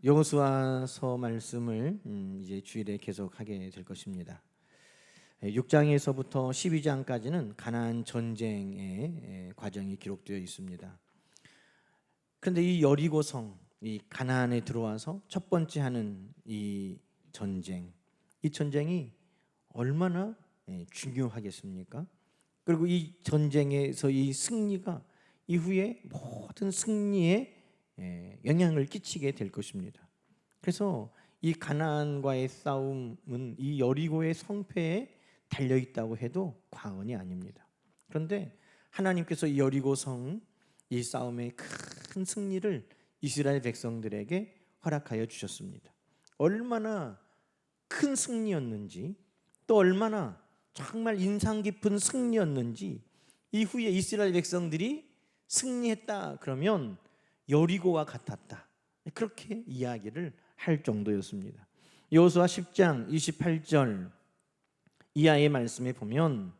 여호수아서 말씀을 이제 주일에 계속하게 될 것입니다. 6장에서부터 12장까지는 가나안 전쟁의 과정이 기록되어 있습니다. 그런데 이 여리고성, 이 가나안에 들어와서 첫 번째 하는 이 전쟁이 얼마나 중요하겠습니까? 그리고 이 전쟁에서 이 승리가 이후에 모든 승리에 영향을 끼치게 될 것입니다. 그래서 이 가나안과의 싸움은 이 여리고의 성패에 달려 있다고 해도 과언이 아닙니다. 그런데 하나님께서 이 여리고 성, 이 싸움의 큰 승리를 이스라엘 백성들에게 허락하여 주셨습니다. 얼마나 큰 승리였는지, 또 얼마나 정말 인상 깊은 승리였는지, 이후에 이스라엘 백성들이 승리했다 그러면 여리고와 같았다, 그렇게 이야기를 할 정도였습니다. 여호수아 10장 28절 이하의 말씀에 보면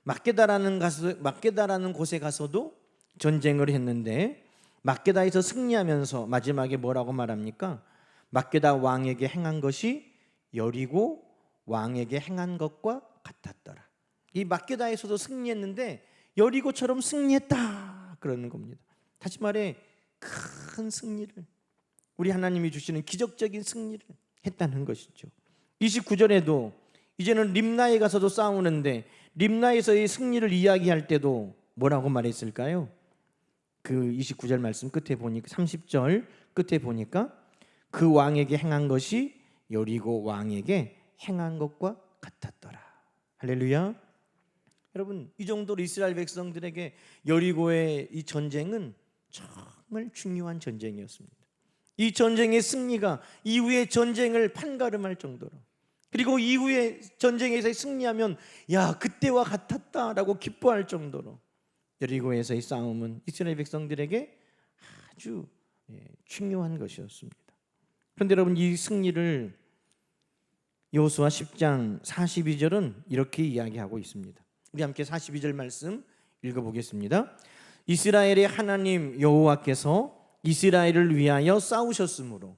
막게다라는 곳에 가서도 전쟁을 했는데 막게다에서 승리하면서 마지막에 뭐라고 말합니까? 막게다 왕에게 행한 것이 여리고 왕에게 행한 것과 같았더라. 이 막게다에서도 승리했는데 여리고처럼 승리했다 그러는 겁니다. 다시 말해 큰 승리를, 우리 하나님이 주시는 기적적인 승리를 했다는 것이죠. 29절에도 이제는 림나에 가서도 싸우는데 림나에서의 승리를 이야기할 때도 뭐라고 말했을까요? 그 29절 말씀 끝에 보니까, 30절 끝에 보니까 그 왕에게 행한 것이 여리고 왕에게 행한 것과 같았더라. 할렐루야. 여러분, 이 정도로 이스라엘 백성들에게 여리고의 이 전쟁은 정말 중요한 전쟁이었습니다. 이 전쟁의 승리가 이후의 전쟁을 판가름할 정도로, 그리고 이후의 전쟁에서 승리하면 야, 그때와 같았다라고 기뻐할 정도로 여리고에서의 싸움은 이스라엘 백성들에게 아주 중요한 것이었습니다. 그런데 여러분, 이 승리를 여호수아 10장 42절은 이렇게 이야기하고 있습니다. 우리 함께 42절 말씀 읽어보겠습니다. 이스라엘의 하나님 여호와께서 이스라엘을 위하여 싸우셨으므로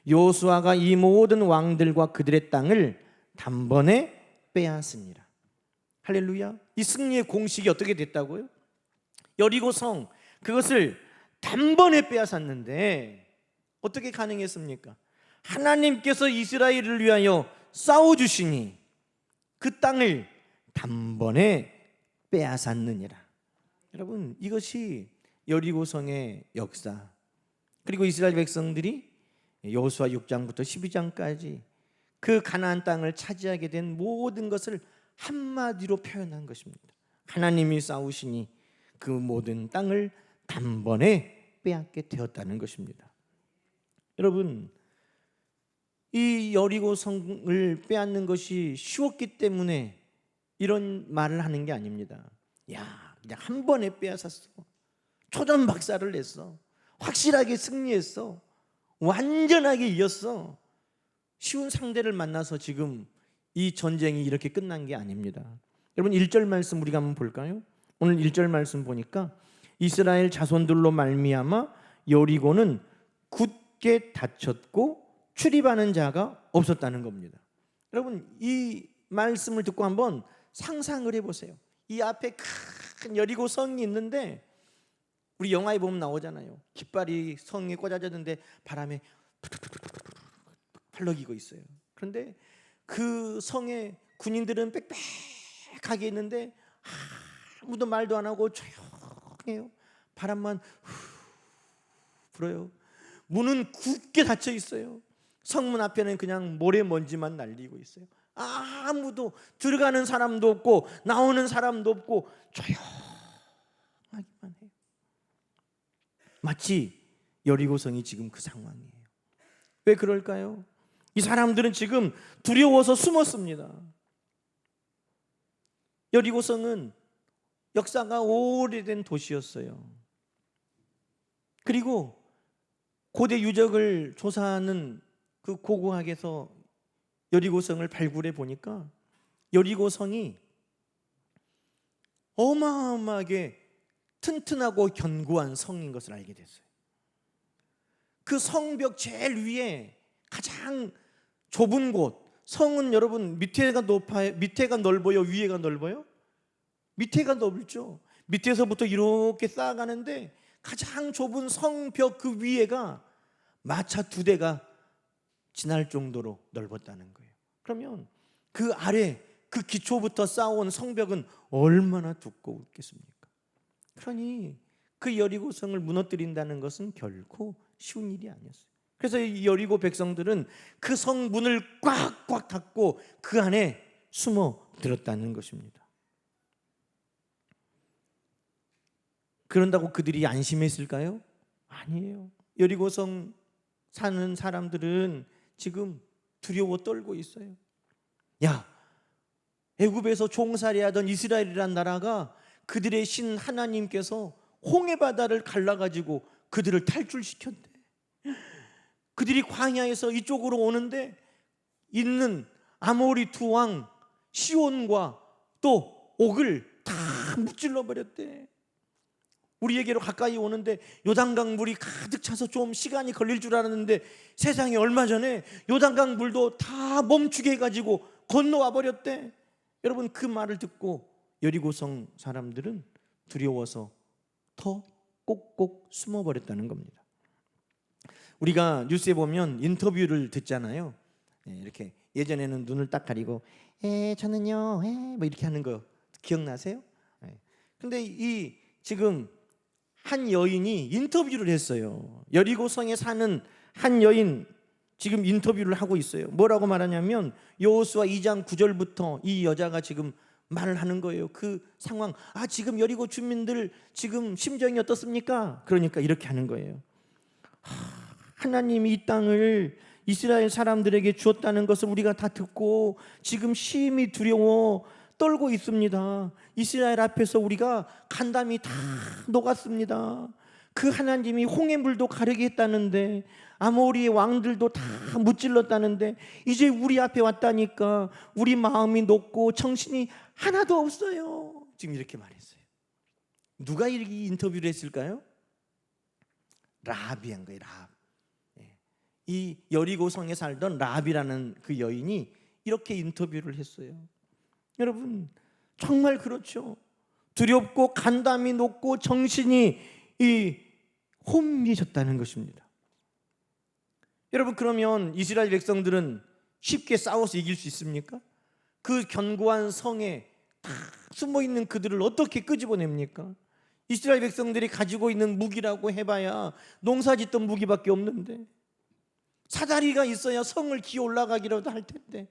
여호수아가 이 모든 왕들과 그들의 땅을 단번에 빼앗으니라. 할렐루야. 이 승리의 공식이 어떻게 됐다고요? 여리고 성, 그것을 단번에 빼앗았는데 어떻게 가능했습니까? 하나님께서 이스라엘을 위하여 싸워주시니 그 땅을 단번에 빼앗았느니라. 여러분, 이것이 여리고 성의 역사, 그리고 이스라엘 백성들이 여호수아 6장부터 12장까지 그 가나안 땅을 차지하게 된 모든 것을 한마디로 표현한 것입니다. 하나님이 싸우시니 그 모든 땅을 단번에 빼앗게 되었다는 것입니다. 여러분, 이 여리고 성을 빼앗는 것이 쉬웠기 때문에 이런 말을 하는 게 아닙니다. 야, 그냥 한 번에 빼앗았어, 초전박살을 냈어, 확실하게 승리했어, 완전하게 이겼어. 쉬운 상대를 만나서 지금 이 전쟁이 이렇게 끝난 게 아닙니다. 여러분, 1절 말씀 우리가 한번 볼까요? 오늘 1절 말씀 보니까 이스라엘 자손들로 말미암아 여리고는 굳게 닫혔고 출입하는 자가 없었다는 겁니다. 여러분, 이 말씀을 듣고 한번 상상을 해보세요. 이 앞에 큰 여리고 성이 있는데, 우리 영화에 보면 나오잖아요. 깃발이 성에 꽂아졌는데 바람에 펄럭이고 있어요. 그런데 그 성에 군인들은 빽빽하게 있는데 아무도 말도 안 하고 조용해요. 바람만 불어요. 문은 굳게 닫혀 있어요. 성문 앞에는 그냥 모래먼지만 날리고 있어요. 아무도 들어가는 사람도 없고 나오는 사람도 없고 조용하기만 해요. 마치 여리고성이 지금 그 상황이에요. 왜 그럴까요? 이 사람들은 지금 두려워서 숨었습니다. 여리고성은 역사가 오래된 도시였어요. 그리고 고대 유적을 조사하는 그 고고학에서 여리고성을 발굴해 보니까 여리고성이 어마어마하게 튼튼하고 견고한 성인 것을 알게 됐어요. 그 성벽 제일 위에 가장 좁은 곳, 성은 여러분 밑에가 높아요? 밑에가 넓어요? 위에가 넓어요? 밑에가 넓죠. 밑에서부터 이렇게 쌓아가는데 가장 좁은 성벽 그 위에가 마차 2대가 지날 정도로 넓었다는 거예요. 그러면 그 아래 그 기초부터 쌓아온 성벽은 얼마나 두꺼웠겠습니까? 그러니 그 여리고성을 무너뜨린다는 것은 결코 쉬운 일이 아니었어요. 그래서 이 여리고 백성들은 그 성문을 꽉꽉 닫고 그 안에 숨어 들었다는 것입니다. 그런다고 그들이 안심했을까요? 아니에요. 여리고성 사는 사람들은 지금 두려워 떨고 있어요. 야, 애굽에서 종살이하던 이스라엘이란 나라가 그들의 신 하나님께서 홍해 바다를 갈라가지고 그들을 탈출시켰대. 그들이 광야에서 이쪽으로 오는데 있는 아모리 두 왕 시온과 또 옥을 다 무찔러 버렸대. 우리에게로 가까이 오는데 요단강 물이 가득 차서 좀 시간이 걸릴 줄 알았는데 세상에 얼마 전에 요단강 물도 다 멈추게 해가지고 건너와 버렸대. 여러분, 그 말을 듣고 여리고성 사람들은 두려워서 더 꼭꼭 숨어버렸다는 겁니다. 우리가 뉴스에 보면 인터뷰를 듣잖아요. 이렇게 예전에는 눈을 딱 가리고 저는요 뭐 이렇게 하는 거 기억나세요? 근데 이 지금 한 여인이 인터뷰를 했어요. 여리고성에 사는 한 여인 지금 인터뷰를 하고 있어요. 뭐라고 말하냐면 여호수아 2장 9절부터 이 여자가 지금 말을 하는 거예요. 그 상황, 지금 여리고 주민들 지금 심정이 어떻습니까? 그러니까 이렇게 하는 거예요. 하나님이 이 땅을 이스라엘 사람들에게 주었다는 것을 우리가 다 듣고 지금 심히 두려워 떨고 있습니다. 이스라엘 앞에서 우리가 간담이 다 녹았습니다. 그 하나님이 홍해물도 가르게 했다는데 아모리의 왕들도 다 무찔렀다는데 이제 우리 앞에 왔다니까 우리 마음이 녹고 정신이 하나도 없어요. 지금 이렇게 말했어요. 누가 이렇게 인터뷰를 했을까요? 라합이 한 거예요. 라합. 이 여리고성에 살던 라합이라는 그 여인이 이렇게 인터뷰를 했어요. 여러분, 정말 그렇죠. 두렵고 간담이 높고 정신이 혼미해졌다는 것입니다. 여러분, 그러면 이스라엘 백성들은 쉽게 싸워서 이길 수 있습니까? 그 견고한 성에 다 숨어있는 그들을 어떻게 끄집어냅니까? 이스라엘 백성들이 가지고 있는 무기라고 해봐야 농사짓던 무기밖에 없는데 사다리가 있어야 성을 기어 올라가기라도 할 텐데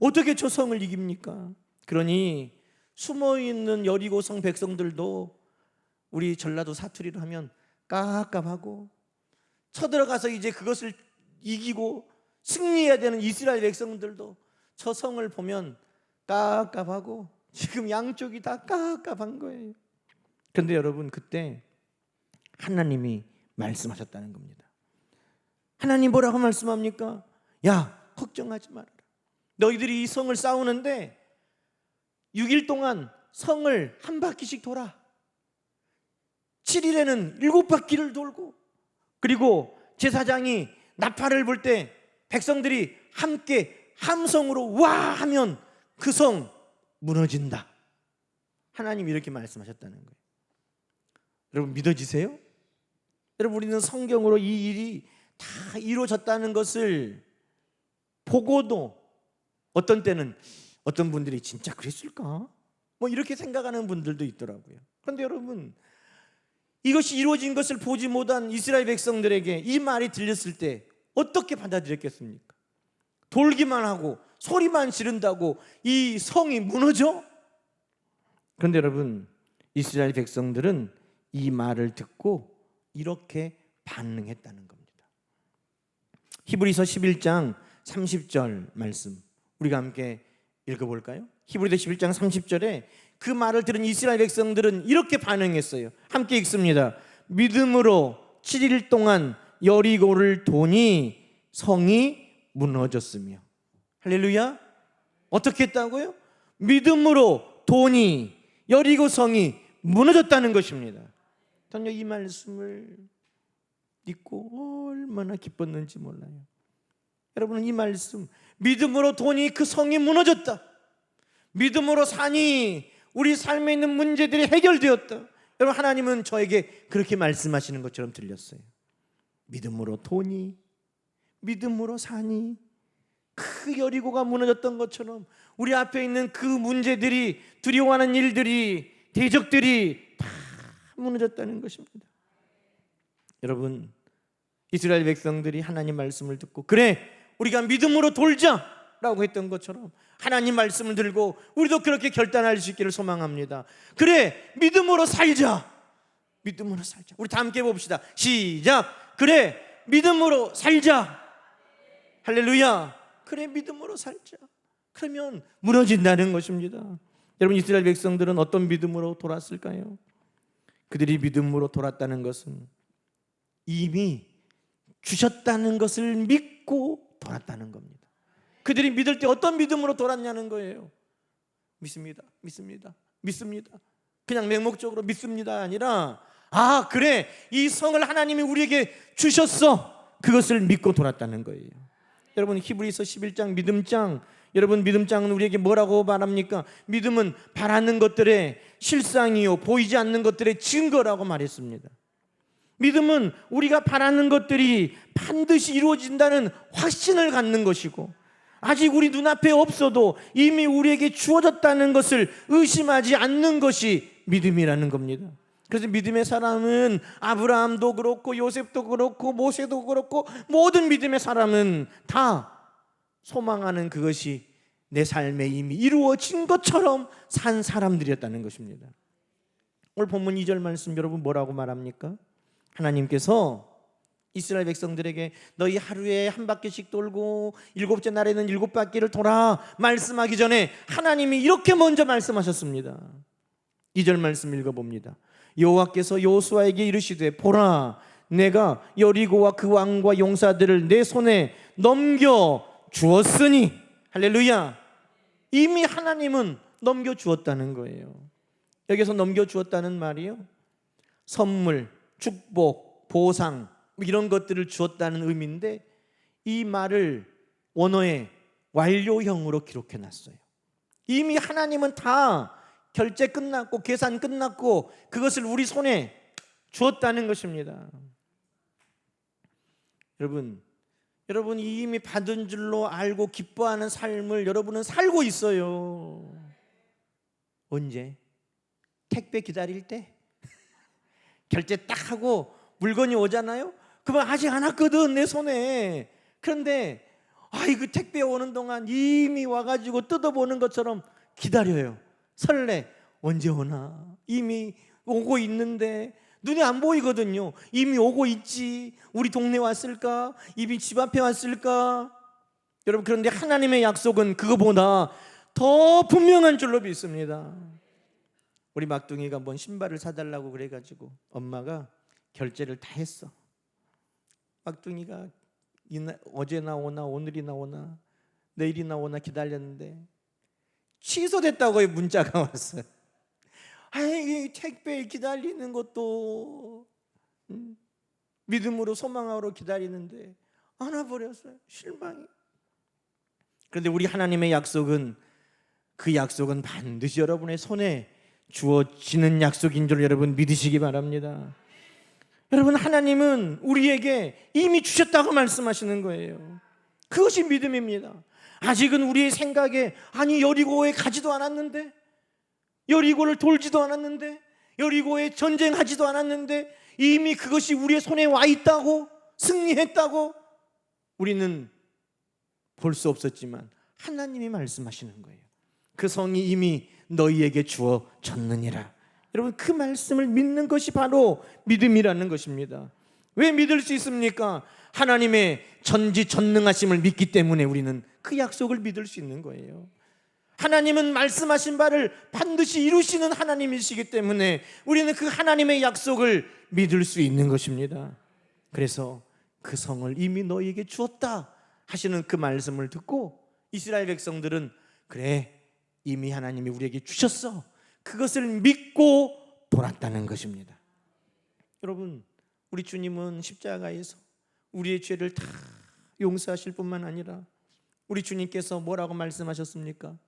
어떻게 저 성을 이깁니까? 그러니 숨어있는 여리고성 백성들도 우리 전라도 사투리로 하면 깝깝하고 쳐들어가서 이제 그것을 이기고 승리해야 되는 이스라엘 백성들도 저 성을 보면 깝깝하고 지금 양쪽이 다 깝깝한 거예요. 그런데 여러분, 그때 하나님이 말씀하셨다는 겁니다. 하나님 뭐라고 말씀합니까? 야, 걱정하지 말아라. 너희들이 이 성을 싸우는데 6일 동안 성을 한 바퀴씩 돌아. 7일에는 7바퀴를 돌고, 그리고 제사장이 나팔을 불 때 백성들이 함께 함성으로 와 하면 그 성 무너진다. 하나님이 이렇게 말씀하셨다는 거예요. 여러분, 믿어지세요? 여러분, 우리는 성경으로 이 일이 다 이루어졌다는 것을 보고도 어떤 때는 어떤 분들이 진짜 그랬을까? 뭐 이렇게 생각하는 분들도 있더라고요. 그런데 여러분, 이것이 이루어진 것을 보지 못한 이스라엘 백성들에게 이 말이 들렸을 때 어떻게 받아들였겠습니까? 돌기만 하고 소리만 지른다고 이 성이 무너져? 그런데 여러분, 이스라엘 백성들은 이 말을 듣고 이렇게 반응했다는 겁니다. 히브리서 11장 30절 말씀 우리가 함께 읽어볼까요? 히브리서 11장 30절에 그 말을 들은 이스라엘 백성들은 이렇게 반응했어요. 함께 읽습니다. 믿음으로 7일 동안 여리고를 도니 성이 무너졌으며. 할렐루야. 어떻게 했다고요? 믿음으로 도니 여리고 성이 무너졌다는 것입니다. 저는 이 말씀을 믿고 얼마나 기뻤는지 몰라요. 여러분, 이 말씀, 믿음으로 돈이 그 성이 무너졌다, 믿음으로 산이 우리 삶에 있는 문제들이 해결되었다. 여러분, 하나님은 저에게 그렇게 말씀하시는 것처럼 들렸어요. 믿음으로 돈이, 믿음으로 산이, 그 여리고가 무너졌던 것처럼 우리 앞에 있는 그 문제들이, 두려워하는 일들이, 대적들이 다 무너졌다는 것입니다. 여러분, 이스라엘 백성들이 하나님 말씀을 듣고, 그래 우리가 믿음으로 돌자라고 했던 것처럼 하나님 말씀을 들고 우리도 그렇게 결단할 수 있기를 소망합니다. 그래 믿음으로 살자, 믿음으로 살자. 우리 다 함께 봅시다. 시작. 그래 믿음으로 살자. 할렐루야. 그래 믿음으로 살자. 그러면 무너진다는 것입니다. 여러분, 이스라엘 백성들은 어떤 믿음으로 돌았을까요? 그들이 믿음으로 돌았다는 것은 이미 주셨다는 것을 믿고 돌았다는 겁니다. 그들이 믿을 때 어떤 믿음으로 돌았냐는 거예요. 믿습니다, 믿습니다, 믿습니다. 그냥 맹목적으로 믿습니다 아니라, 아 그래 이 성을 하나님이 우리에게 주셨어, 그것을 믿고 돌았다는 거예요. 여러분, 히브리서 11장 믿음장, 여러분 믿음장은 우리에게 뭐라고 말합니까? 믿음은 바라는 것들의 실상이요 보이지 않는 것들의 증거라고 말했습니다. 믿음은 우리가 바라는 것들이 반드시 이루어진다는 확신을 갖는 것이고, 아직 우리 눈앞에 없어도 이미 우리에게 주어졌다는 것을 의심하지 않는 것이 믿음이라는 겁니다. 그래서 믿음의 사람은 아브라함도 그렇고 요셉도 그렇고 모세도 그렇고 모든 믿음의 사람은 다 소망하는 그것이 내 삶에 이미 이루어진 것처럼 산 사람들이었다는 것입니다. 오늘 본문 2절 말씀 여러분 뭐라고 말합니까? 하나님께서 이스라엘 백성들에게 너희 하루에 한 바퀴씩 돌고 일곱째 날에는 일곱 바퀴를 돌아 말씀하기 전에 하나님이 이렇게 먼저 말씀하셨습니다. 2절 말씀 읽어봅니다. 여호와께서 여호수아에게 이르시되 보라 내가 여리고와 그 왕과 용사들을 내 손에 넘겨 주었으니. 할렐루야. 이미 하나님은 넘겨 주었다는 거예요. 여기서 넘겨 주었다는 말이요, 선물, 축복, 보상 이런 것들을 주었다는 의미인데, 이 말을 원어에 완료형으로 기록해 놨어요. 이미 하나님은 다 결제 끝났고 계산 끝났고 그것을 우리 손에 주었다는 것입니다. 여러분이 이미 받은 줄로 알고 기뻐하는 삶을 여러분은 살고 있어요. 언제? 택배 기다릴 때? 결제 딱 하고 물건이 오잖아요. 그만 아직 안 왔거든 내 손에. 그런데 그 택배 오는 동안 이미 와가지고 뜯어보는 것처럼 기다려요. 설레. 언제 오나? 이미 오고 있는데 눈에 안 보이거든요. 이미 오고 있지. 우리 동네 왔을까? 이미 집 앞에 왔을까? 여러분, 그런데 하나님의 약속은 그거보다 더 분명한 줄로 믿습니다. 우리 막둥이가 뭔 신발을 사달라고 그래가지고 엄마가 결제를 다 했어. 막둥이가 어제 나오나 오늘이 나오나 내일이 나오나 기다렸는데 취소됐다고 문자가 왔어요. 이 택배 기다리는 것도 믿음으로 소망하러 기다리는데 안 와버렸어요. 실망이. 그런데 우리 하나님의 약속은, 그 약속은 반드시 여러분의 손에 주어지는 약속인 줄 여러분 믿으시기 바랍니다. 여러분, 하나님은 우리에게 이미 주셨다고 말씀하시는 거예요. 그것이 믿음입니다. 아직은 우리의 생각에 여리고에 가지도 않았는데, 여리고를 돌지도 않았는데, 여리고에 전쟁하지도 않았는데 이미 그것이 우리의 손에 와 있다고, 승리했다고 우리는 볼 수 없었지만 하나님이 말씀하시는 거예요. 그 성이 이미 너희에게 주어졌느니라. 여러분, 그 말씀을 믿는 것이 바로 믿음이라는 것입니다. 왜 믿을 수 있습니까? 하나님의 전지전능하심을 믿기 때문에 우리는 그 약속을 믿을 수 있는 거예요. 하나님은 말씀하신 바를 반드시 이루시는 하나님이시기 때문에 우리는 그 하나님의 약속을 믿을 수 있는 것입니다. 그래서 그 성을 이미 너희에게 주었다 하시는 그 말씀을 듣고 이스라엘 백성들은 그래 이미 하나님이 우리에게 주셨어, 그것을 믿고 돌았다는 것입니다. 여러분, 우리 주님은 십자가에서 우리의 죄를 다 용서하실 뿐만 아니라 우리 주님께서 뭐라고 말씀하셨습니까?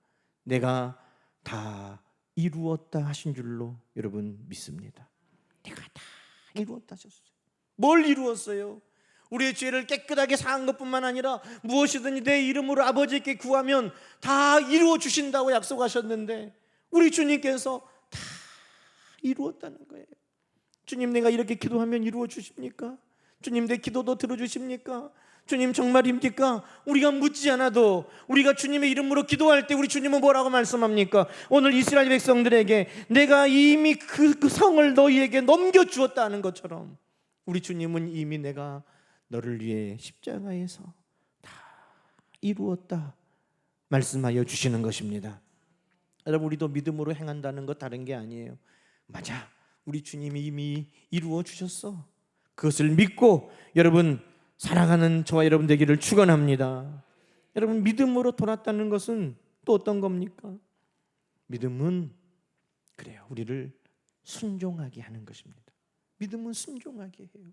내가 다 이루었다 하신 줄로 여러분 믿습니다. 내가 다 이루었다 하셨어요. 뭘 이루었어요? 우리의 죄를 깨끗하게 사한 것뿐만 아니라 무엇이든지 내 이름으로 아버지께 구하면 다 이루어 주신다고 약속하셨는데 우리 주님께서 다 이루었다는 거예요. 주님, 내가 이렇게 기도하면 이루어 주십니까? 주님, 내 기도도 들어주십니까? 주님, 정말입니까? 우리가 묻지 않아도 우리가 주님의 이름으로 기도할 때 우리 주님은 뭐라고 말씀합니까? 오늘 이스라엘 백성들에게 내가 이미 그 성을 너희에게 넘겨주었다는 것처럼 우리 주님은 이미 내가 너를 위해 십자가에서 다 이루었다 말씀하여 주시는 것입니다. 여러분, 우리도 믿음으로 행한다는 것 다른 게 아니에요. 맞아, 우리 주님이 이미 이루어 주셨어. 그것을 믿고 여러분 살아가는 저와 여러분 되기를 축원합니다. 여러분, 믿음으로 돌았다는 것은 또 어떤 겁니까? 믿음은 그래요, 우리를 순종하게 하는 것입니다. 믿음은 순종하게 해요.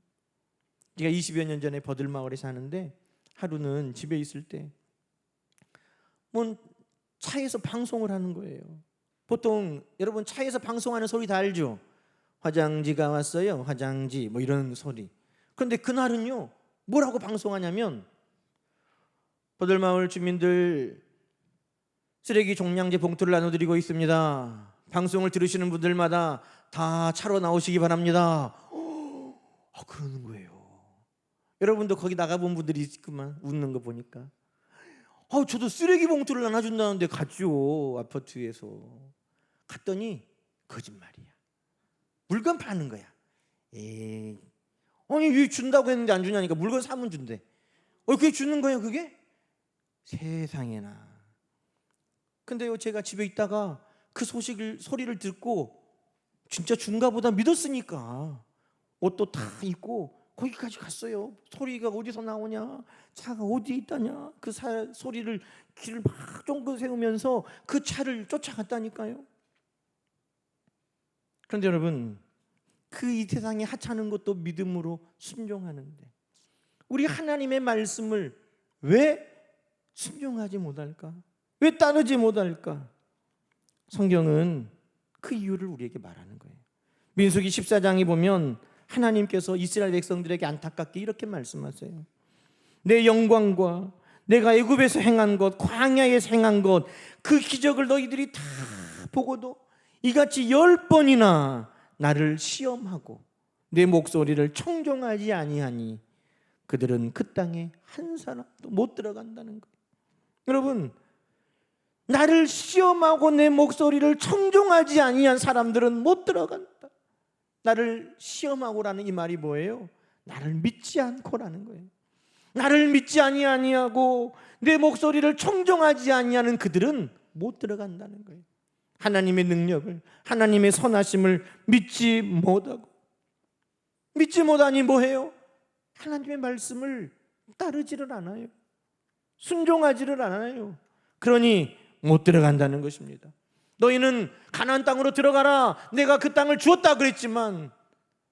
제가 20여 년 전에 버들마을에 사는데 하루는 집에 있을 때 뭐 차에서 방송을 하는 거예요. 보통 여러분 차에서 방송하는 소리 다 알죠? 화장지가 왔어요, 화장지, 뭐 이런 소리. 그런데 그날은요, 뭐라고 방송하냐면 버들마을 주민들 쓰레기 종량제 봉투를 나눠드리고 있습니다. 방송을 들으시는 분들마다 다 차로 나오시기 바랍니다. 그러는 거예요. 여러분도 거기 나가본 분들이 있구만. 웃는 거 보니까. 저도 쓰레기 봉투를 나눠준다는데 갔죠. 아파트에서 갔더니 거짓말이야. 물건 파는 거야. 아니 왜 준다고 했는데 안 주냐니까 물건 사면 준대. 그게 주는 거예요 그게? 세상에나. 근데요, 제가 집에 있다가 그 소리를 듣고 진짜 준가 보다 믿었으니까 옷도 다 입고 거기까지 갔어요. 소리가 어디서 나오냐, 차가 어디 있다냐, 그 소리를 길을 막 쫑긋 세우면서 그 차를 쫓아갔다니까요. 그런데 여러분, 그 이 세상에 하찮은 것도 믿음으로 순종하는데 우리 하나님의 말씀을 왜 순종하지 못할까? 왜 따르지 못할까? 성경은 그 이유를 우리에게 말하는 거예요. 민수기 14장에 보면 하나님께서 이스라엘 백성들에게 안타깝게 이렇게 말씀하세요. 내 영광과 내가 애굽에서 행한 것, 광야에서 행한 것, 그 기적을 너희들이 다 보고도 이같이 10번이나 나를 시험하고 내 목소리를 청종하지 아니하니 그들은 그 땅에 한 사람도 못 들어간다는 거예요. 여러분, 나를 시험하고 내 목소리를 청종하지 아니한 사람들은 못 들어간다. 나를 시험하고라는 이 말이 뭐예요? 나를 믿지 않고라는 거예요. 나를 믿지 아니하고 내 목소리를 청종하지 아니하는 그들은 못 들어간다는 거예요. 하나님의 능력을, 하나님의 선하심을 믿지 못하니 뭐해요? 하나님의 말씀을 따르지를 않아요. 순종하지를 않아요. 그러니 못 들어간다는 것입니다. 너희는 가나안 땅으로 들어가라, 내가 그 땅을 주었다 그랬지만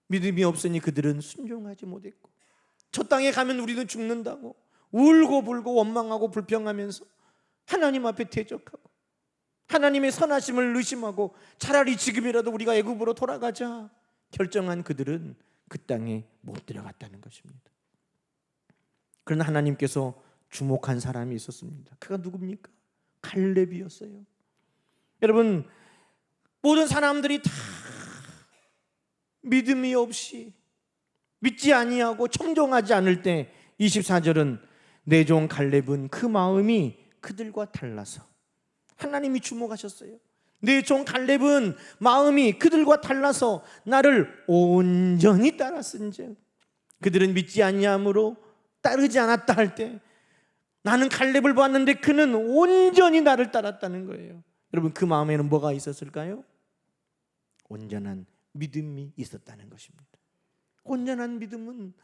믿음이 없으니 그들은 순종하지 못했고, 저 땅에 가면 우리는 죽는다고 울고 불고 원망하고 불평하면서 하나님 앞에 대적하고 하나님의 선하심을 의심하고 차라리 지금이라도 우리가 애굽으로 돌아가자 결정한 그들은 그 땅에 못 들어갔다는 것입니다. 그러나 하나님께서 주목한 사람이 있었습니다. 그가 누굽니까? 갈렙이었어요. 여러분, 모든 사람들이 다 믿음이 없이 믿지 아니하고 청종하지 않을 때 24절은 내 종 갈렙은 그 마음이 그들과 달라서, 하나님이 주목하셨어요. 내 종 갈렙은 마음이 그들과 달라서 나를 온전히 따랐은즉, 그들은 믿지 아니함으로 따르지 않았다 할 때 나는 갈렙을 보았는데 그는 온전히 나를 따랐다는 거예요. 여러분, 그 마음에는 뭐가 있었을까요? 온전한 믿음이 있었다는 것입니다. 온전한 믿음은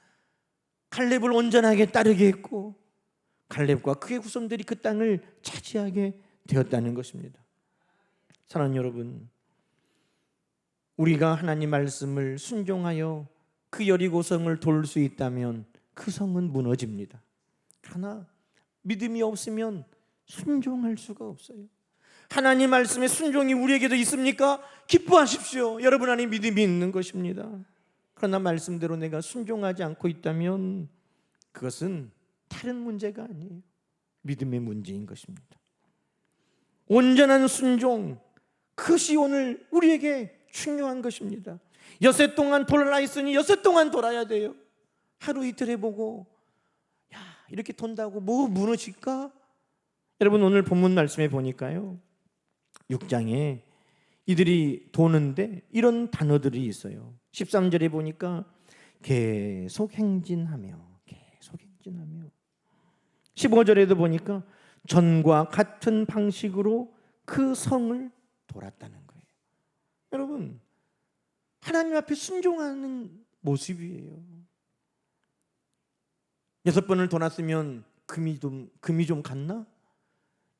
갈렙을 온전하게 따르게 했고 갈렙과 그의 후손들이 그 땅을 차지하게 되었다는 것입니다. 사랑하는 여러분, 우리가 하나님 말씀을 순종하여 그 여리고성을 돌 수 있다면 그 성은 무너집니다. 그러나 믿음이 없으면 순종할 수가 없어요. 하나님 말씀에 순종이 우리에게도 있습니까? 기뻐하십시오. 여러분 안에 믿음이 있는 것입니다. 그러나 말씀대로 내가 순종하지 않고 있다면 그것은 다른 문제가 아니에요. 믿음의 문제인 것입니다. 온전한 순종, 그것이 오늘 우리에게 중요한 것입니다. 엿새 동안 돌아라 했으니 엿새 동안 돌아야 돼요. 하루 이틀 해보고 야, 이렇게 돈다고 뭐 무너질까? 여러분 오늘 본문 말씀에 보니까요, 6장에 이들이 도는데 이런 단어들이 있어요. 13절에 보니까 계속 행진하며 15절에도 보니까 전과 같은 방식으로 그 성을 돌았다는 거예요. 여러분, 하나님 앞에 순종하는 모습이에요. 6번을 돌았으면 금이 좀 갔나?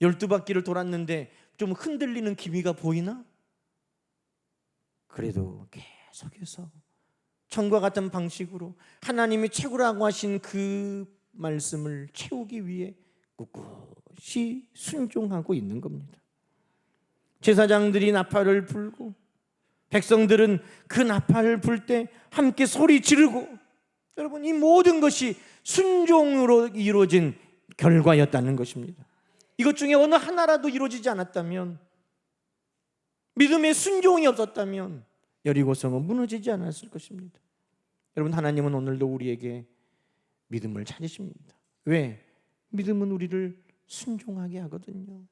12바퀴를 돌았는데 좀 흔들리는 기미가 보이나? 그래도 계속해서 전과 같은 방식으로 하나님이 최고라고 하신 그 말씀을 채우기 위해 꿋꿋이 순종하고 있는 겁니다. 제사장들이 나팔을 불고 백성들은 그 나팔을 불 때 함께 소리 지르고, 여러분 이 모든 것이 순종으로 이루어진 결과였다는 것입니다. 이것 중에 어느 하나라도 이루어지지 않았다면, 믿음의 순종이 없었다면 여리고성은 무너지지 않았을 것입니다. 여러분, 하나님은 오늘도 우리에게 믿음을 찾으십니다. 왜? 믿음은 우리를 순종하게 하거든요.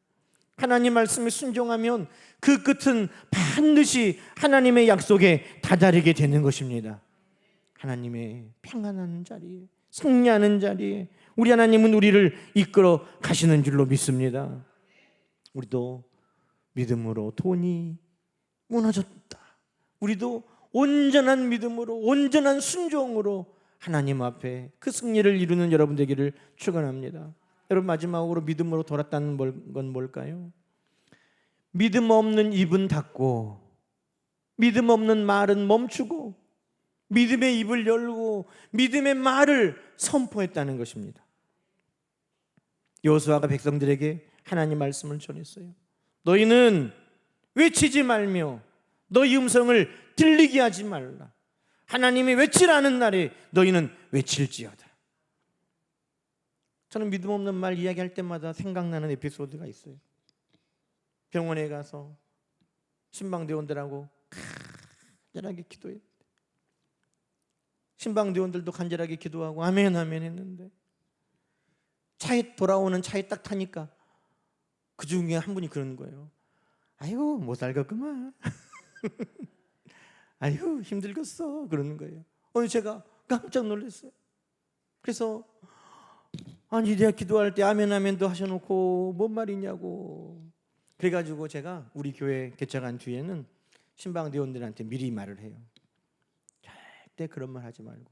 하나님 말씀에 순종하면 그 끝은 반드시 하나님의 약속에 다다르게 되는 것입니다. 하나님의 평안한 자리에, 승리하는 자리에 우리 하나님은 우리를 이끌어 가시는 줄로 믿습니다. 우리도 믿음으로 돈이 무너졌다, 우리도 온전한 믿음으로, 온전한 순종으로 하나님 앞에 그 승리를 이루는 여러분 되기를 축원합니다. 여러분, 마지막으로 믿음으로 돌았다는 건 뭘까요? 믿음 없는 입은 닫고, 믿음 없는 말은 멈추고, 믿음의 입을 열고 믿음의 말을 선포했다는 것입니다. 여호수아가 백성들에게 하나님 말씀을 전했어요. 너희는 외치지 말며 너희 음성을 들리게 하지 말라. 하나님이 외치라는 날에 너희는 외칠지어다. 저는 믿음 없는 말 이야기할 때마다 생각나는 에피소드가 있어요. 병원에 가서 신방대원들하고 간절하게 기도했는데, 신방대원들도 간절하게 기도하고 아멘 아멘 했는데, 돌아오는 차에 딱 타니까 그 중에 한 분이 그러는 거예요. 아이고 못 살겠구만. 아이고 힘들겠어, 그러는 거예요. 제가 깜짝 놀랐어요. 그래서 아니 내가 기도할 때 아멘 아멘도 하셔놓고 뭔 말이냐고. 그래가지고 제가 우리 교회 개척한 뒤에는 신방대원들한테 미리 말을 해요. 절대 그런 말 하지 말고,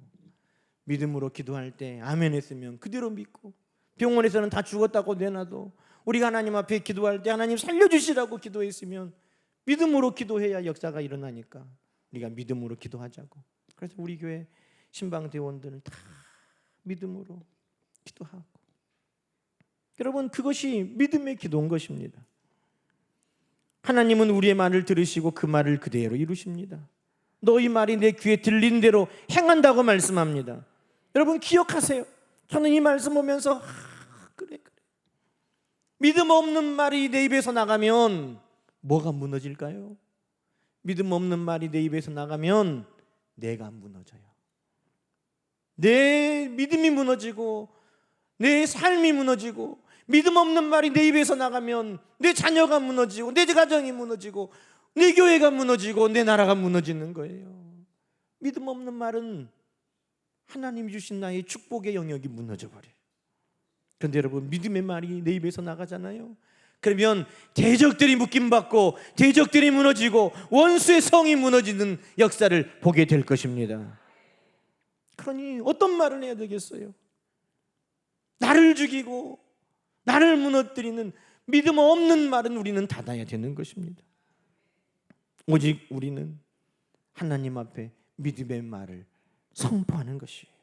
믿음으로 기도할 때 아멘 했으면 그대로 믿고, 병원에서는 다 죽었다고 내놔도 우리가 하나님 앞에 기도할 때 하나님 살려주시라고 기도했으면 믿음으로 기도해야 역사가 일어나니까 우리가 믿음으로 기도하자고. 그래서 우리 교회 신방대원들은 다 믿음으로 기도하고, 여러분 그것이 믿음의 기도인 것입니다. 하나님은 우리의 말을 들으시고 그 말을 그대로 이루십니다. 너희 말이 내 귀에 들린 대로 행한다고 말씀합니다. 여러분 기억하세요. 저는 이 말씀 보면서 그래 믿음 없는 말이 내 입에서 나가면 뭐가 무너질까요? 믿음 없는 말이 내 입에서 나가면 내가 무너져요. 내 믿음이 무너지고 내 삶이 무너지고, 믿음 없는 말이 내 입에서 나가면 내 자녀가 무너지고 내 가정이 무너지고 내 교회가 무너지고 내 나라가 무너지는 거예요. 믿음 없는 말은 하나님이 주신 나의 축복의 영역이 무너져 버려요. 그런데 여러분, 믿음의 말이 내 입에서 나가잖아요. 그러면 대적들이 묶임받고 대적들이 무너지고 원수의 성이 무너지는 역사를 보게 될 것입니다. 그러니 어떤 말을 해야 되겠어요? 나를 죽이고 나를 무너뜨리는 믿음 없는 말은 우리는 닫아야 되는 것입니다. 오직 우리는 하나님 앞에 믿음의 말을 선포하는 것이에요.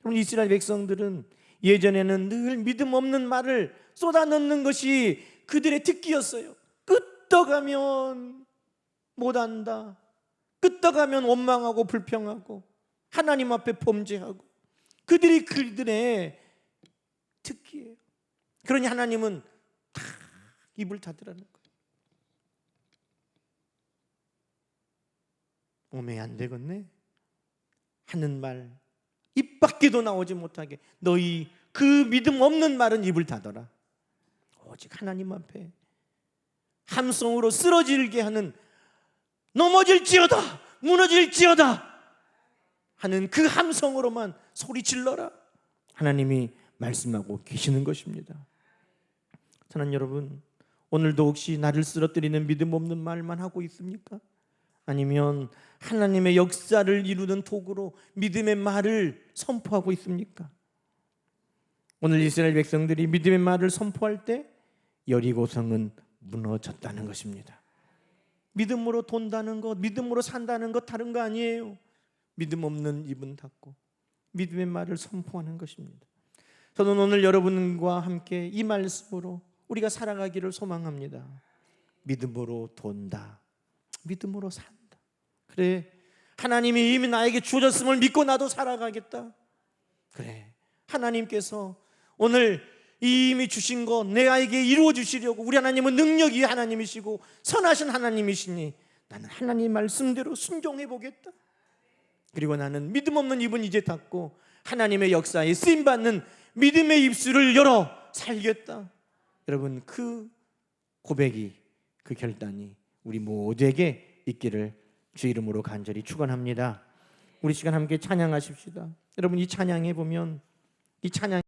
그럼 이스라엘 백성들은 예전에는 늘 믿음 없는 말을 쏟아넣는 것이 그들의 특기였어요. 끄떡하면 못한다, 끄떡하면 원망하고 불평하고 하나님 앞에 범죄하고, 그들의 특기예요. 그러니 하나님은 다 입을 닫으라는 거예요. 오메 안 되겠네 하는 말 입 밖에도 나오지 못하게 너희 그 믿음 없는 말은 입을 닫아라. 오직 하나님 앞에 함성으로 쓰러질게 하는, 넘어질지어다 무너질지어다 하는 그 함성으로만 소리 질러라. 하나님이 말씀하고 계시는 것입니다. 사랑하는 여러분, 오늘도 혹시 나를 쓰러뜨리는 믿음 없는 말만 하고 있습니까? 아니면 하나님의 역사를 이루는 도구로 믿음의 말을 선포하고 있습니까? 오늘 이스라엘 백성들이 믿음의 말을 선포할 때 여리고성은 무너졌다는 것입니다. 믿음으로 돈다는 것, 믿음으로 산다는 것 다른 거 아니에요. 믿음 없는 입은 닫고 믿음의 말을 선포하는 것입니다. 저는 오늘 여러분과 함께 이 말씀으로 우리가 살아가기를 소망합니다. 믿음으로 돈다, 믿음으로 산다. 그래, 하나님이 이미 나에게 주어졌음을 믿고 나도 살아가겠다. 그래, 하나님께서 오늘 이미 주신 것 내가에게 이루어 주시려고, 우리 하나님은 능력이 하나님이시고 선하신 하나님이시니 나는 하나님 말씀대로 순종해 보겠다. 그리고 나는 믿음 없는 입은 이제 닫고 하나님의 역사에 쓰임받는 믿음의 입술을 열어 살겠다. 여러분, 그 고백이, 그 결단이 우리 모두에게 있기를 주 이름으로 간절히 축원합니다. 우리 시간 함께 찬양하십시다. 여러분, 이 찬양에 보면 이 찬양